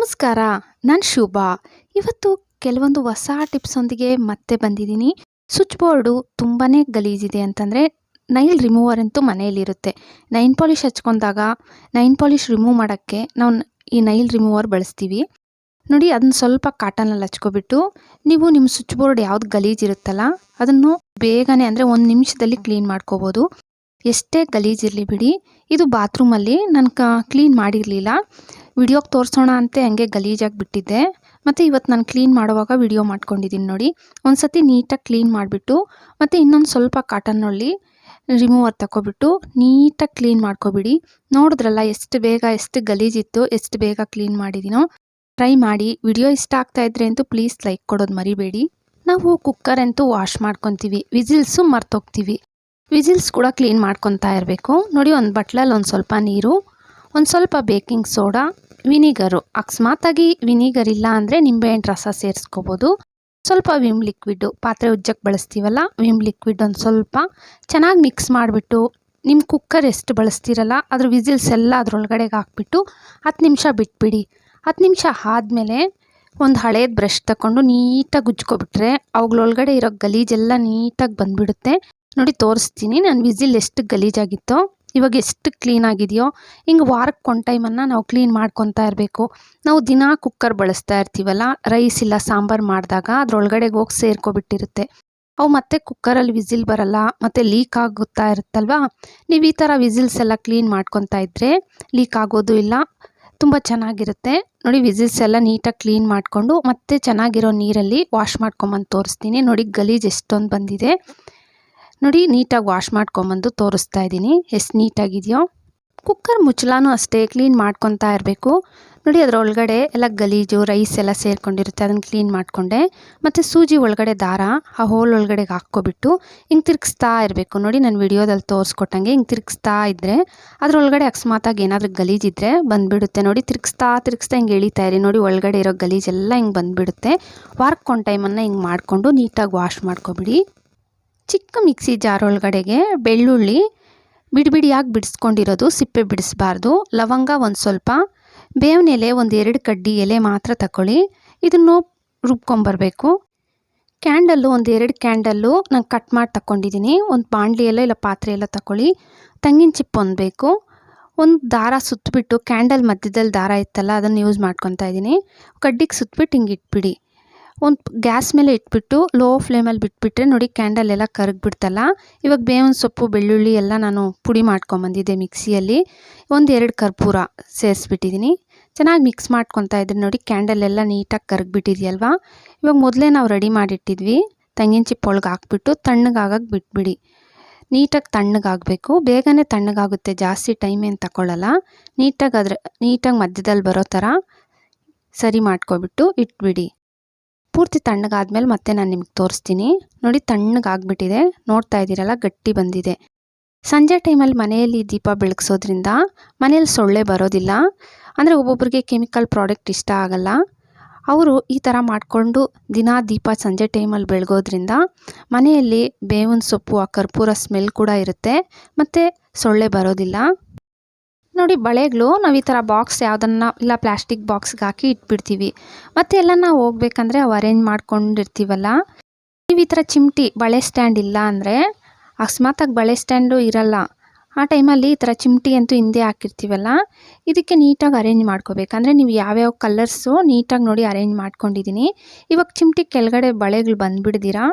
ನಮಸ್ಕಾರ. ನಾನು ಶುಭಾ. ಇವತ್ತು ಕೆಲವೊಂದು ಹೊಸ ಟಿಪ್ಸೊಂದಿಗೆ ಮತ್ತೆ ಬಂದಿದ್ದೀನಿ. ಸ್ವಿಚ್ ಬೋರ್ಡು ತುಂಬಾ ಗಲೀಜಿದೆ ಅಂತಂದರೆ ನೈಲ್ ರಿಮೂವರ್ ಅಂತೂ ಮನೆಯಲ್ಲಿರುತ್ತೆ. ನೈಲ್ ಪಾಲಿಷ್ ಹಚ್ಕೊಂಡಾಗ ನೈಲ್ ಪಾಲಿಷ್ ರಿಮೂವ್ ಮಾಡೋಕ್ಕೆ ನಾವು ಈ ನೈಲ್ ರಿಮೂವರ್ ಬಳಸ್ತೀವಿ. ನೋಡಿ, ಅದನ್ನ ಸ್ವಲ್ಪ ಕಾಟನಲ್ಲಿ ಹಚ್ಕೊಬಿಟ್ಟು ನೀವು ನಿಮ್ಮ ಸ್ವಿಚ್ ಬೋರ್ಡ್ ಯಾವ್ದು ಗಲೀಜಿರುತ್ತಲ್ಲ ಅದನ್ನು ಬೇಗನೆ ಅಂದರೆ 1 ನಿಮಿಷದಲ್ಲಿ ಕ್ಲೀನ್ ಮಾಡ್ಕೋಬೋದು. ಎಷ್ಟೇ ಗಲೀಜಿರಲಿ ಬಿಡಿ. ಇದು ಬಾತ್ರೂಮಲ್ಲಿ ನಾನು ಕ್ಲೀನ್ ಮಾಡಿರಲಿಲ್ಲ. ವಿಡಿಯೋಗೆ ತೋರಿಸೋಣ ಅಂತ ಹಂಗೆ ಗಲೀಜಾಗಿ ಬಿಟ್ಟಿದ್ದೆ. ಮತ್ತು ಇವತ್ತು ನಾನು ಕ್ಲೀನ್ ಮಾಡುವಾಗ ವಿಡಿಯೋ ಮಾಡ್ಕೊಂಡಿದ್ದೀನಿ ನೋಡಿ. ಒಂದು ಸತಿ ನೀಟಾಗಿ ಕ್ಲೀನ್ ಮಾಡಿಬಿಟ್ಟು ಮತ್ತು ಇನ್ನೊಂದು ಸ್ವಲ್ಪ ಕಾಟನ್ನಲ್ಲಿ ರಿಮೂವರ್ ತಗೊಬಿಟ್ಟು ನೀಟಾಗಿ ಕ್ಲೀನ್ ಮಾಡ್ಕೊಬಿಡಿ. ನೋಡಿದ್ರಲ್ಲ ಎಷ್ಟು ಬೇಗ, ಎಷ್ಟು ಗಲೀಜಿತ್ತು, ಎಷ್ಟು ಬೇಗ ಕ್ಲೀನ್ ಮಾಡಿದ್ದೀನೋ. ಟ್ರೈ ಮಾಡಿ. ವಿಡಿಯೋ ಇಷ್ಟ ಆಗ್ತಾ ಇದ್ರೆ ಅಂತೂ ಪ್ಲೀಸ್ ಲೈಕ್ ಕೊಡೋದು ಮರಿಬೇಡಿ. ನಾವು ಕುಕ್ಕರ್ ಅಂತೂ ವಾಶ್ ಮಾಡ್ಕೊತೀವಿ, ವಿಸಿಲ್ಸು ಮರ್ತೋಗ್ತೀವಿ. ವಿಸಿಲ್ಸ್ ಕೂಡ ಕ್ಲೀನ್ ಮಾಡ್ಕೊತಾ ಇರಬೇಕು. ನೋಡಿ, ಒಂದು ಬಟ್ಲಲ್ಲಿ ಒಂದು ಸ್ವಲ್ಪ ನೀರು, ಒಂದು ಸ್ವಲ್ಪ ಬೇಕಿಂಗ್ ಸೋಡಾ, ವಿನಿಗರು. ಅಕಸ್ಮಾತಾಗಿ ವಿನಿಗರ್ ಇಲ್ಲ ಅಂದರೆ ನಿಂಬೆಹಣ್ಣು ರಸ ಸೇರಿಸ್ಕೋಬೋದು. ಸ್ವಲ್ಪ ವಿಮ್ ಲಿಕ್ವಿಡ್ಡು, ಪಾತ್ರೆ ಉಜ್ಜಕ್ಕೆ ಬಳಸ್ತೀವಲ್ಲ ವಿಮ್ ಲಿಕ್ವಿಡ್ ಒಂದು ಸ್ವಲ್ಪ ಚೆನ್ನಾಗಿ ಮಿಕ್ಸ್ ಮಾಡಿಬಿಟ್ಟು ನಿಮ್ಮ ಕುಕ್ಕರ್ ಎಷ್ಟು ಬಳಸ್ತೀರಲ್ಲ ಅದ್ರ ವಿಸಿಲ್ಸ್ ಎಲ್ಲ ಅದರೊಳಗಡೆಗೆ ಹಾಕ್ಬಿಟ್ಟು 10 ನಿಮಿಷ ಬಿಟ್ಬಿಡಿ. 10 ನಿಮಿಷ ಆದಮೇಲೆ ಒಂದು ಹಳೇದು ಬ್ರಷ್ ತಗೊಂಡು ನೀಟಾಗಿ ಉಜ್ಕೊಬಿಟ್ರೆ ಅವುಗಳೊಳಗಡೆ ಇರೋ ಗಲೀಜೆಲ್ಲ ನೀಟಾಗಿ ಬಂದುಬಿಡುತ್ತೆ. ನೋಡಿ, ತೋರಿಸ್ತೀನಿ ನಾನು ವಿಸಿಲ್ ಎಷ್ಟು ಗಲೀಜಾಗಿತ್ತೋ ಇವಾಗ ಎಷ್ಟು ಕ್ಲೀನ್ ಆಗಿದೆಯೋ. ಹಿಂಗೆ ವಾರಕ್ಕೆ 1 ಟೈಮನ್ನು ನಾವು ಕ್ಲೀನ್ ಮಾಡ್ಕೊತಾ ಇರಬೇಕು. ನಾವು ದಿನಾ ಕುಕ್ಕರ್ ಬಳಸ್ತಾ ಇರ್ತೀವಲ್ಲ, ರೈಸ್ ಇಲ್ಲ ಸಾಂಬಾರು ಮಾಡಿದಾಗ ಅದರೊಳಗಡೆಗೆ ಹೋಗಿ ಸೇರ್ಕೊಬಿಟ್ಟಿರುತ್ತೆ. ಅವು ಮತ್ತೆ ಕುಕ್ಕರಲ್ಲಿ ವಿಸಿಲ್ ಬರಲ್ಲ, ಮತ್ತು ಲೀಕ್ ಆಗುತ್ತಾ ಇರುತ್ತಲ್ವ. ನೀವು ಈ ಥರ ವಿಸಿಲ್ಸ್ ಎಲ್ಲ ಕ್ಲೀನ್ ಮಾಡ್ಕೊತಾ ಇದ್ದರೆ ಲೀಕ್ ಆಗೋದು ಇಲ್ಲ, ತುಂಬ ಚೆನ್ನಾಗಿರುತ್ತೆ. ನೋಡಿ, ವಿಸಿಲ್ಸ್ ಎಲ್ಲ ನೀಟಾಗಿ ಕ್ಲೀನ್ ಮಾಡಿಕೊಂಡು ಮತ್ತೆ ಚೆನ್ನಾಗಿರೋ ನೀರಲ್ಲಿ ವಾಶ್ ಮಾಡ್ಕೊಂಬಂದು ತೋರಿಸ್ತೀನಿ. ನೋಡಿ, ಗಲೀಜು ಎಷ್ಟೊಂದು ಬಂದಿದೆ. ನೋಡಿ, ನೀಟಾಗಿ ವಾಶ್ ಮಾಡ್ಕೊಂಬಂದು ತೋರಿಸ್ತಾ ಇದ್ದೀನಿ ಎಷ್ಟು ನೀಟಾಗಿದೆಯೋ. ಕುಕ್ಕರ್ ಮುಚ್ಚಳನೂ ಅಷ್ಟೇ ಕ್ಲೀನ್ ಮಾಡ್ಕೊತಾ ಇರಬೇಕು. ನೋಡಿ, ಅದರೊಳಗಡೆ ಎಲ್ಲ ಗಲೀಜು ರೈಸ್ ಎಲ್ಲ ಸೇರ್ಕೊಂಡಿರುತ್ತೆ, ಅದನ್ನು ಕ್ಲೀನ್ ಮಾಡಿಕೊಂಡೆ. ಮತ್ತು ಸೂಜಿ ಒಳಗಡೆ ದಾರ ಆ ಹೋಲ್ ಒಳಗಡೆಗೆ ಹಾಕ್ಕೊಬಿಟ್ಟು ಹಿಂಗೆ ತಿರುಗಿಸ್ತಾ ಇರಬೇಕು. ನೋಡಿ, ನಾನು ವಿಡಿಯೋದಲ್ಲಿ ತೋರಿಸ್ಕೊಟ್ಟಂಗೆ ಹಿಂಗೆ ತಿರುಗಿಸ್ತಾ ಇದ್ದರೆ ಅದರೊಳಗಡೆ ಅಕಸ್ಮಾತಾಗಿ ಏನಾದರೂ ಗಲೀಜಿದ್ರೆ ಬಂದುಬಿಡುತ್ತೆ. ನೋಡಿ, ತಿರುಗಿಸ್ತಾ ಹಿಂಗೆ ಎಳಿತಾ ಇರಿ. ನೋಡಿ, ಒಳಗಡೆ ಇರೋ ಗಲೀಜೆಲ್ಲ ಹಿಂಗೆ ಬಂದುಬಿಡುತ್ತೆ. ವಾರಕ್ಕೆ 1 ಟೈಮನ್ನು ಹಿಂಗೆ ಮಾಡಿಕೊಂಡು ನೀಟಾಗಿ ವಾಶ್ ಮಾಡ್ಕೊಬಿಡಿ. ಚಿಕ್ಕ ಮಿಕ್ಸಿ ಜಾರ್ ಒಳಗಡೆಗೆ ಬೆಳ್ಳುಳ್ಳಿ ಬಿಡಿಯಾಗಿ ಬಿಡಿಸ್ಕೊಂಡಿರೋದು, ಸಿಪ್ಪೆ ಬಿಡಿಸ್ಬಾರ್ದು, ಲವಂಗ ಒಂದು ಸ್ವಲ್ಪ, ಬೇವಿನ ಎಲೆ ಒಂದು 2 ಕಡ್ಡಿ ಎಲೆ ಮಾತ್ರ ತಗೊಳ್ಳಿ. ಇದನ್ನು ರುಬ್ಕೊಂಬರ್ಬೇಕು. ಕ್ಯಾಂಡಲ್ಲು ಒಂದು 2 ಕ್ಯಾಂಡಲ್ಲು ನಾನು ಕಟ್ ಮಾಡಿ ತಗೊಂಡಿದ್ದೀನಿ. ಒಂದು ಬಾಣಲಿ ಎಲ್ಲ ಇಲ್ಲ ಪಾತ್ರೆ ಎಲ್ಲ ತಗೊಳ್ಳಿ. ತೆಂಗಿನ ಚಿಪ್ಪು ಒಂದು ಬೇಕು. ಒಂದು ದಾರ ಸುತ್ತಬಿಟ್ಟು ಕ್ಯಾಂಡಲ್ ಮಧ್ಯದಲ್ಲಿ ದಾರ ಇತ್ತಲ್ಲ ಅದನ್ನು ಯೂಸ್ ಮಾಡ್ಕೊತಾ ಇದ್ದೀನಿ. ಕಡ್ಡಿಗೆ ಸುತ್ತಬಿಟ್ಟು ಹಿಂಗೆ ಇಟ್ಬಿಡಿ. ಒಂದು ಗ್ಯಾಸ್ ಮೇಲೆ ಇಟ್ಬಿಟ್ಟು ಲೋ ಫ್ಲೇಮಲ್ಲಿ ಬಿಟ್ಬಿಟ್ರೆ ನೋಡಿ ಕ್ಯಾಂಡಲ್ ಎಲ್ಲ ಕರಗಿಬಿಡ್ತಲ್ಲ. ಇವಾಗ ಬೇವಿನ ಸೊಪ್ಪು ಬೆಳ್ಳುಳ್ಳಿ ಎಲ್ಲ ನಾನು ಪುಡಿ ಮಾಡ್ಕೊಂಬಂದಿದ್ದೆ ಮಿಕ್ಸಿಯಲ್ಲಿ. 1-2 ಕರ್ಪೂರ ಸೇರಿಸ್ಬಿಟ್ಟಿದ್ದೀನಿ. ಚೆನ್ನಾಗಿ ಮಿಕ್ಸ್ ಮಾಡ್ಕೊತಾ ಇದ್ರೆ ನೋಡಿ ಕ್ಯಾಂಡಲ್ ಎಲ್ಲ ನೀಟಾಗಿ ಕರಗಿಬಿಟ್ಟಿದೆಯಲ್ವಾ. ಇವಾಗ ಮೊದಲೇ ನಾವು ರೆಡಿ ಮಾಡಿಟ್ಟಿದ್ವಿ. ತೆಂಗಿನ ಚಿಪ್ಪು ಒಳಗೆ ಹಾಕ್ಬಿಟ್ಟು ತಣ್ಣಗಾಗಕ್ಕೆ ಬಿಟ್ಬಿಡಿ. ನೀಟಾಗಿ ತಣ್ಣಗಾಗಬೇಕು. ಬೇಗನೆ ತಣ್ಣಗಾಗುತ್ತೆ, ಜಾಸ್ತಿ ಟೈಮ್ ಏನು ತಗೊಳ್ಳಲ್ಲ. ನೀಟಾಗಿ ಮಧ್ಯದಲ್ಲಿ ಬರೋ ಥರ ಸರಿ ಮಾಡ್ಕೊಬಿಟ್ಟು ಇಟ್ಬಿಡಿ. ಪೂರ್ತಿ ತಣ್ಣಗಾದ್ಮೇಲೆ ಮತ್ತೆ ನಾನು ನಿಮ್ಗೆ ತೋರಿಸ್ತೀನಿ. ನೋಡಿ, ತಣ್ಣಗಾಗ್ಬಿಟ್ಟಿದೆ. ನೋಡ್ತಾ ಇದ್ದೀರಲ್ಲ, ಗಟ್ಟಿ ಬಂದಿದೆ. ಸಂಜೆ ಟೈಮಲ್ಲಿ ಮನೆಯಲ್ಲಿ ದೀಪ ಬೆಳಗ್ಸೋದ್ರಿಂದ ಮನೇಲಿ ಸೊಳ್ಳೆ ಬರೋದಿಲ್ಲ. ಅಂದರೆ ಒಬ್ಬೊಬ್ಬರಿಗೆ ಕೆಮಿಕಲ್ ಪ್ರಾಡಕ್ಟ್ ಇಷ್ಟ ಆಗಲ್ಲ. ಅವರು ಈ ಥರ ಮಾಡಿಕೊಂಡು ದಿನಾ ದೀಪ ಸಂಜೆ ಟೈಮಲ್ಲಿ ಬೆಳಗೋದ್ರಿಂದ ಮನೆಯಲ್ಲಿ ಬೇವಿನ ಸೊಪ್ಪು ಆ ಕರ್ಪೂರ ಸ್ಮೆಲ್ ಕೂಡ ಇರುತ್ತೆ, ಮತ್ತು ಸೊಳ್ಳೆ ಬರೋದಿಲ್ಲ. ನೋಡಿ, ಬಳೆಗಳು ನಾವು ಈ ಥರ ಬಾಕ್ಸ್ ಯಾವುದನ್ನು ಇಲ್ಲ ಪ್ಲಾಸ್ಟಿಕ್ ಬಾಕ್ಸ್ಗೆ ಹಾಕಿ ಇಟ್ಬಿಡ್ತೀವಿ. ಮತ್ತು ಎಲ್ಲ ನಾವು ಹೋಗ್ಬೇಕಂದ್ರೆ ಅವು ಅರೇಂಜ್ ಮಾಡ್ಕೊಂಡಿರ್ತೀವಲ್ಲ. ನೀವು ಈ ಥರ ಚಿಮಟಿ ಬಳೆ ಸ್ಟ್ಯಾಂಡ್ ಇಲ್ಲ ಅಂದರೆ, ಅಕಸ್ಮಾತಾಗಿ ಬಳೆ ಸ್ಟ್ಯಾಂಡು ಇರಲ್ಲ ಆ ಟೈಮಲ್ಲಿ ಈ ಥರ ಚಿಮಟಿ ಅಂತೂ ಹಿಂದೆ ಹಾಕಿರ್ತೀವಲ್ಲ, ಇದಕ್ಕೆ ನೀಟಾಗಿ ಅರೇಂಜ್ ಮಾಡ್ಕೋಬೇಕಂದ್ರೆ ನೀವು ಯಾವ್ಯಾವ ಕಲರ್ಸು ನೀಟಾಗಿ ನೋಡಿ ಅರೇಂಜ್ ಮಾಡ್ಕೊಂಡಿದ್ದೀನಿ. ಇವಾಗ ಚಿಮಟಿ ಕೆಳಗಡೆ ಬಳೆಗಳು ಬಂದುಬಿಡ್ದಿರಾ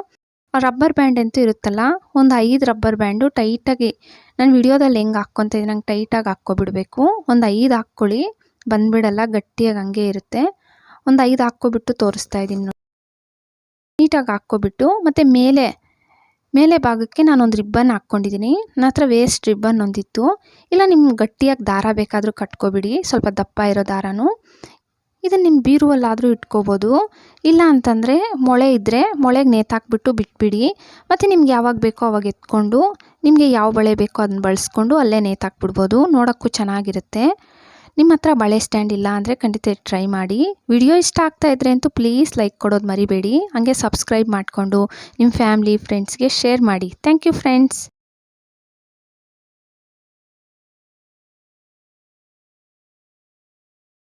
ರಬ್ಬರ್ ಬ್ಯಾಂಡ್ ಅಂತೂ ಇರುತ್ತಲ್ಲ, ಒಂದು 5 ರಬ್ಬರ್ ಬ್ಯಾಂಡು ಟೈಟಾಗಿ, ನಾನು ವಿಡಿಯೋದಲ್ಲಿ ಹೆಂಗೆ ಹಾಕ್ಕೊತಾ ಇದ್ದೀನಿ ನಂಗೆ ಟೈಟಾಗಿ ಹಾಕ್ಕೊಬಿಡ್ಬೇಕು. ಒಂದು 5 ಹಾಕ್ಕೊಳ್ಳಿ, ಬಂದುಬಿಡಲ್ಲ, ಗಟ್ಟಿಯಾಗಿ ಹಂಗೆ ಇರುತ್ತೆ. ಒಂದು 5 ಹಾಕ್ಕೊಬಿಟ್ಟು ತೋರಿಸ್ತಾ ಇದ್ದೀನಿ ನೋಡಿ. ನೀಟಾಗಿ ಹಾಕ್ಕೊಬಿಟ್ಟು ಮತ್ತು ಮೇಲೆ ಭಾಗಕ್ಕೆ ನಾನೊಂದು ರಿಬ್ಬನ್ ಹಾಕ್ಕೊಂಡಿದ್ದೀನಿ. ನನ್ನ ಹತ್ರ ವೇಸ್ಟ್ ರಿಬ್ಬನ್ ಒಂದಿತ್ತು. ಇಲ್ಲ ನಿಮ್ಗೆ ಗಟ್ಟಿಯಾಗಿ ದಾರ ಬೇಕಾದರೂ ಕಟ್ಕೊಬಿಡಿ, ಸ್ವಲ್ಪ ದಪ್ಪ ಇರೋ ದಾರನೂ. ಇದನ್ನು ನಿಮ್ಮ ಬೀರುವಲ್ಲಾದರೂ ಇಟ್ಕೋಬೋದು. ಇಲ್ಲ ಅಂತಂದರೆ ಮೊಳೆ ಇದ್ದರೆ ಮೊಳೆಗೆ ನೇತಾಕ್ಬಿಟ್ಟು ಬಿಟ್ಬಿಡಿ. ಮತ್ತು ನಿಮ್ಗೆ ಯಾವಾಗ ಬೇಕೋ ಅವಾಗ ಎತ್ಕೊಂಡು ನಿಮಗೆ ಯಾವ ಬಳೆ ಬೇಕೋ ಅದನ್ನ ಬಳಸ್ಕೊಂಡು ಅಲ್ಲೇ ನೇತಾಕ್ಬಿಡ್ಬೋದು. ನೋಡೋಕ್ಕೂ ಚೆನ್ನಾಗಿರುತ್ತೆ. ನಿಮ್ಮ ಹತ್ರ ಬಳೆ ಸ್ಟ್ಯಾಂಡ್ ಇಲ್ಲ ಅಂದರೆ ಖಂಡಿತ ಟ್ರೈ ಮಾಡಿ. ವಿಡಿಯೋ ಇಷ್ಟ ಆಗ್ತಾ ಇದ್ರೆ ಅಂತೂ ಪ್ಲೀಸ್ ಲೈಕ್ ಕೊಡೋದು ಮರಿಬೇಡಿ. ಹಾಗೆ ಸಬ್ಸ್ಕ್ರೈಬ್ ಮಾಡಿಕೊಂಡು ನಿಮ್ಮ ಫ್ಯಾಮ್ಲಿ ಫ್ರೆಂಡ್ಸ್ಗೆ ಶೇರ್ ಮಾಡಿ. Thank you friends.